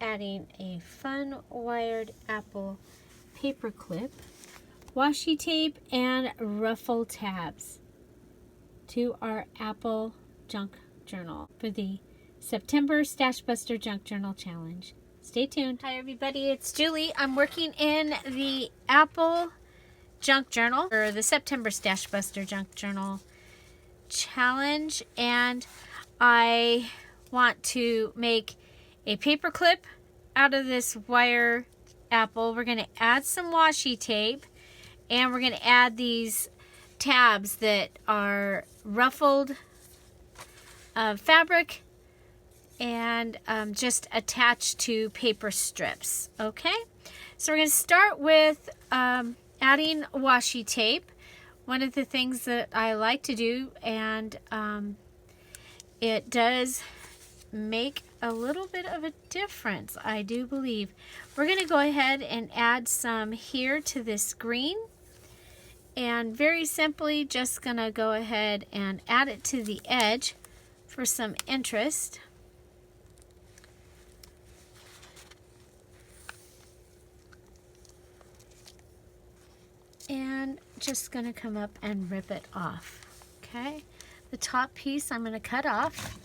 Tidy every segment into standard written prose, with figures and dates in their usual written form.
adding a fun wired apple paper clip, washi tape, and ruffled tabs to our Apple Junk Journal for the September Stash Buster Junk Journal Challenge. Stay tuned. Hi everybody, it's Julie. I'm working in the Apple Junk Journal for the September Stash Buster Junk Journal Challenge, and I want to make a paper clip out of this wire apple. We're going to add some washi tape, and we're going to add these tabs that are ruffled fabric and just attached to paper strips. Okay, so we're going to start with adding washi tape. One of the things that I like to do, and it does make a little bit of a difference, I do believe. We're going to go ahead and add some here to this green, and very simply just going to go ahead and add it to the edge for some interest. And just going to come up and rip it off. Okay, the top piece I'm going to cut off.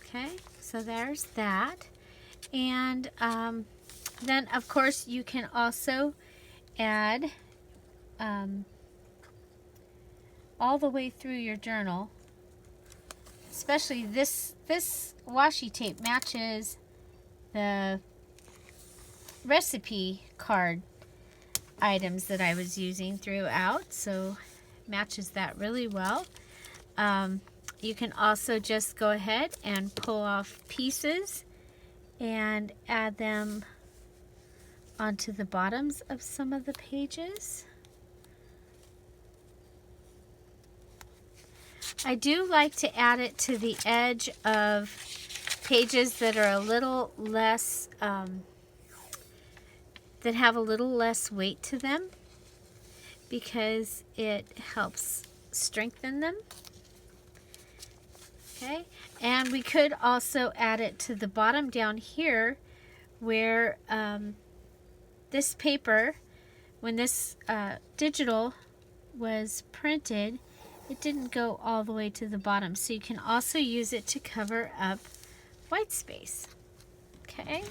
Okay, so there's that. And then of course you can also add all the way through your journal, especially this washi tape matches the recipe card items that I was using throughout, so matches that really well. You can also just go ahead and pull off pieces and add them onto the bottoms of some of the pages. I do like to add it to the edge of pages that are a little less, that have a little less weight to them, because it helps strengthen them. Okay, and we could also add it to the bottom down here where this paper, when this digital was printed, it didn't go all the way to the bottom, so you can also use it to cover up white space. Okay,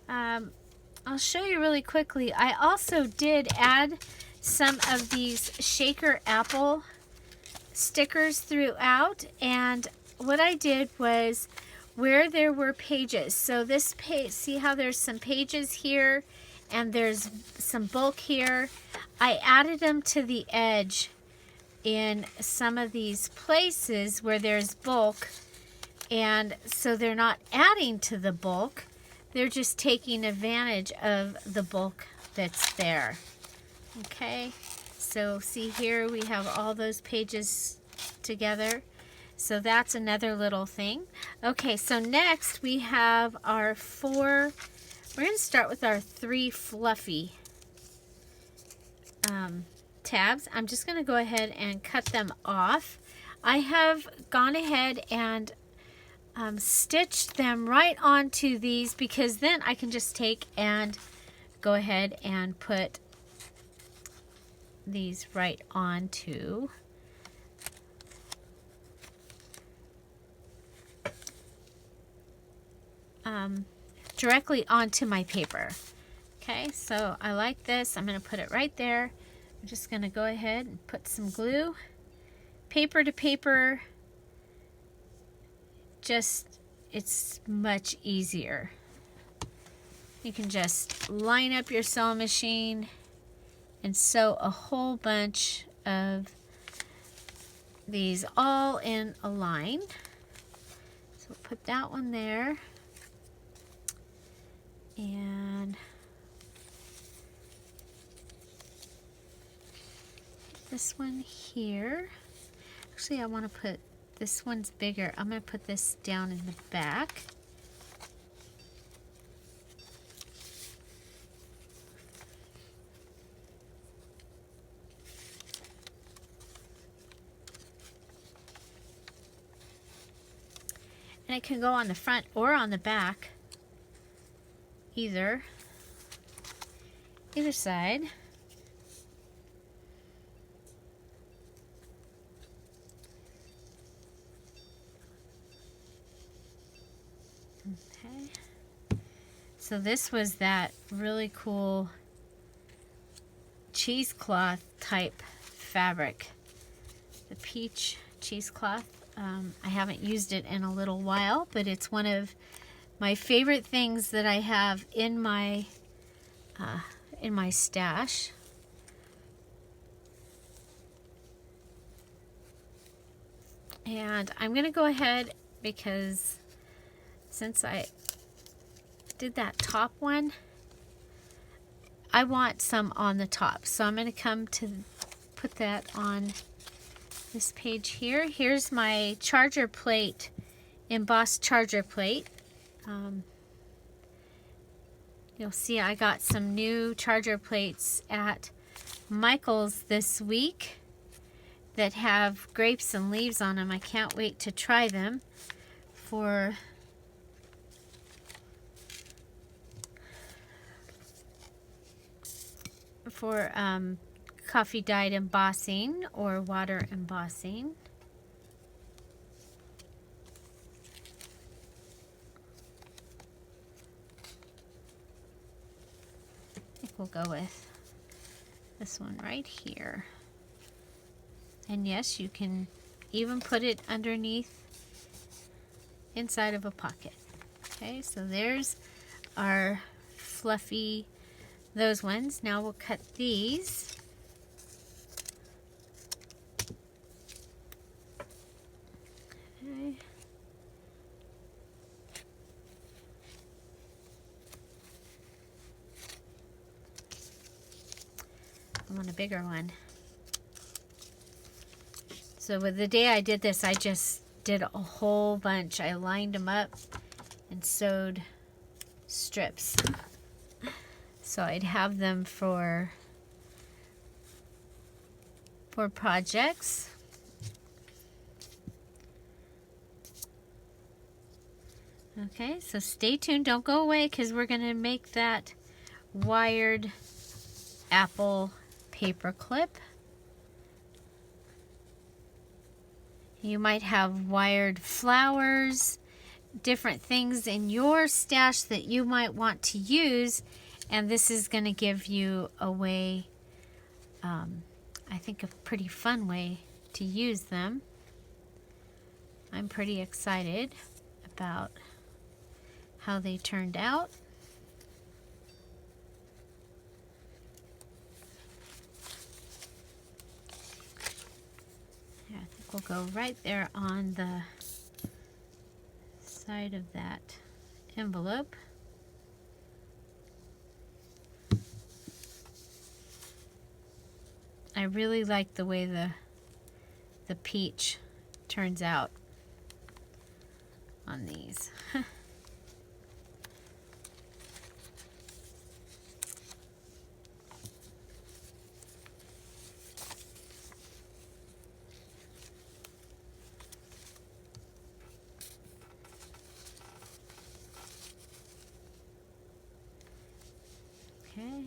I'll show you really quickly. I also did add some of these shaker apple stickers throughout, and what I did was where there were pages, so this page, see how there's some pages here and there's some bulk here, I added them to the edge in some of these places where there's bulk, and so they're not adding to the bulk, they're just taking advantage of the bulk that's there. Okay, so see here we have all those pages together, so that's another little thing. Okay, so next we have our we're going to start with our 3 fluffy tabs. I'm just going to go ahead and cut them off. I have gone ahead and stitched them right onto these, because then I can just take and go ahead and put these right onto directly onto my paper. Okay, so I like this. I'm going to put it right there. I'm just going to go ahead and put some glue, paper to paper. Just, it's much easier. You can just line up your sewing machine and sew a whole bunch of these all in a line. So we'll put that one there. And this one here. Actually, I want to put, this one's bigger. I'm going to put this down in the back. And it can go on the front or on the back, either side. Okay. So this was that really cool cheesecloth type fabric, the peach cheesecloth. I haven't used it in a little while, but it's one of my favorite things that I have in my stash. And I'm gonna go ahead, because since I did that top one, I want some on the top. So I'm gonna come to put that on this page here. Here's my charger plate, embossed charger plate. You'll see I got some new charger plates at Michael's this week that have grapes and leaves on them. I can't wait to try them for coffee dyed embossing or water embossing. I think we'll go with this one right here. And yes, you can even put it underneath, inside of a pocket. Okay, so there's our fluffy, those ones. Now we'll cut these. Okay. I want a bigger one. So with the day I did this, I just did a whole bunch. I lined them up and sewed strips. So I'd have them for projects. Okay, so stay tuned. Don't go away, because we're going to make that wired apple paper clip. You might have wired flowers, different things in your stash that you might want to use, and this is going to give you a way, I think a pretty fun way to use them. I'm pretty excited about how they turned out. Yeah, I think we'll go right there on the side of that envelope. I really like the way the peach turns out on these. Okay.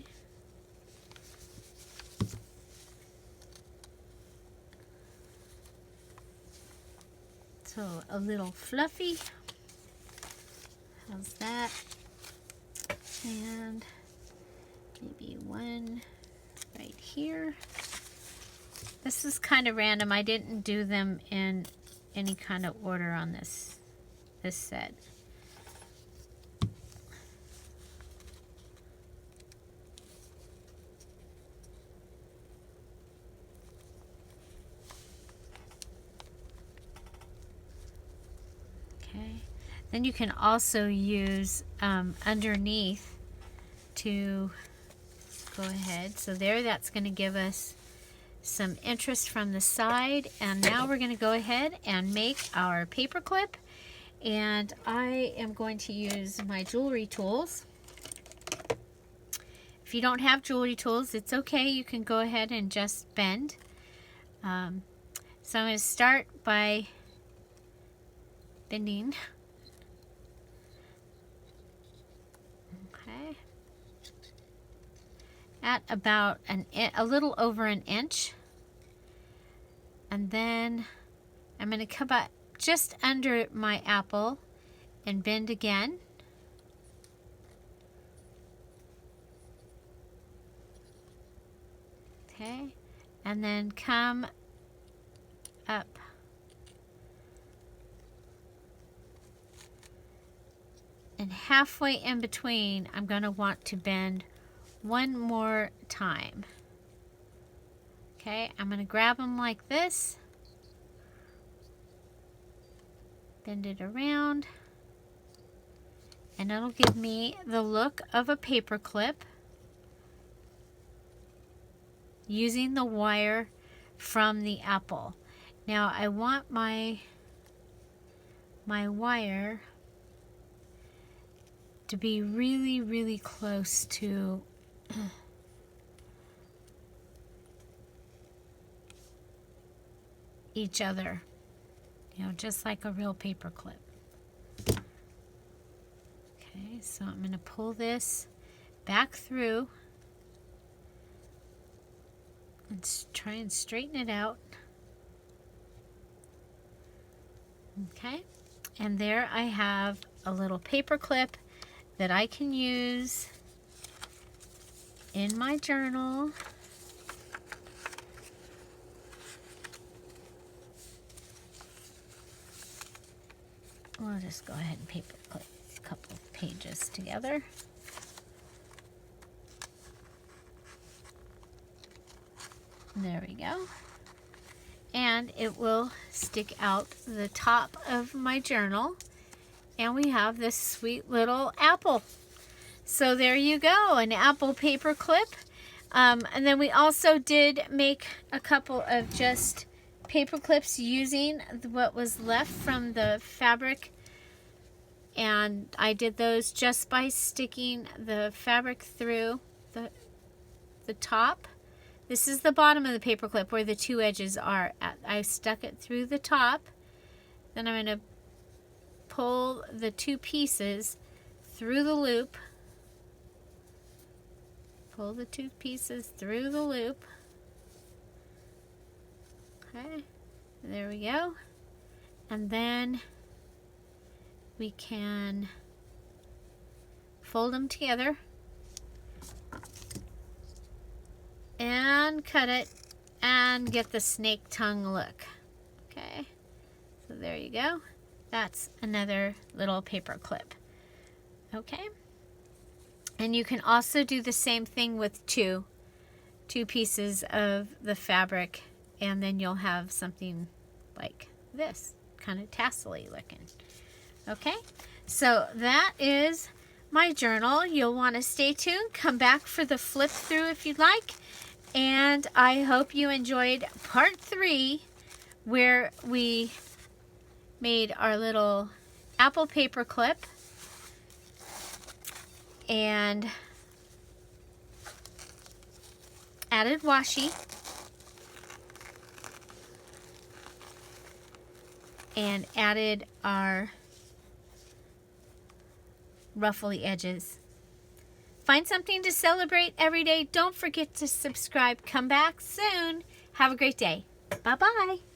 So a little fluffy. How's that? And maybe one right here. This is kind of random. I didn't do them in any kind of order on this set. Then you can also use underneath to go ahead. So there, that's going to give us some interest from the side. And now we're going to go ahead and make our paper clip. And I am going to use my jewelry tools. If you don't have jewelry tools, it's okay. You can go ahead and just bend. So I'm going to start by bending at about a little over an inch. And then I'm going to come up just under my apple and bend again. Okay, and then come up. And halfway in between, I'm going to want to bend one more time. Okay, I'm going to grab them like this, bend it around, and it'll give me the look of a paper clip using the wire from the apple. Now I want my wire to be really, really close to each other, you know, just like a real paper clip. Okay, so I'm going to pull this back through and try and straighten it out. Okay, and there I have a little paper clip that I can use in my journal. We'll just go ahead and paper clip a couple of pages together. There we go. And it will stick out the top of my journal. And we have this sweet little apple. So there you go, an apple paper clip. And then we also did make a couple of just paper clips using what was left from the fabric. And I did those just by sticking the fabric through the top. This is the bottom of the paper clip where the two edges are at. I stuck it through the top. Then I'm going to pull the two pieces through the loop. Pull the two pieces through the loop. Okay, there we go. And then we can fold them together and cut it and get the snake tongue look. Okay, so there you go. That's another little paper clip. Okay, and you can also do the same thing with two pieces of the fabric, and then you'll have something like this, kind of tassel-y looking. Okay, so that is my journal. You'll want to stay tuned. Come back for the flip through if you'd like. And I hope you enjoyed part 3, where we made our little apple paper clip and added washi and added our ruffly edges. Find something to celebrate every day. Don't forget to subscribe. Come back soon. Have a great day. Bye-bye.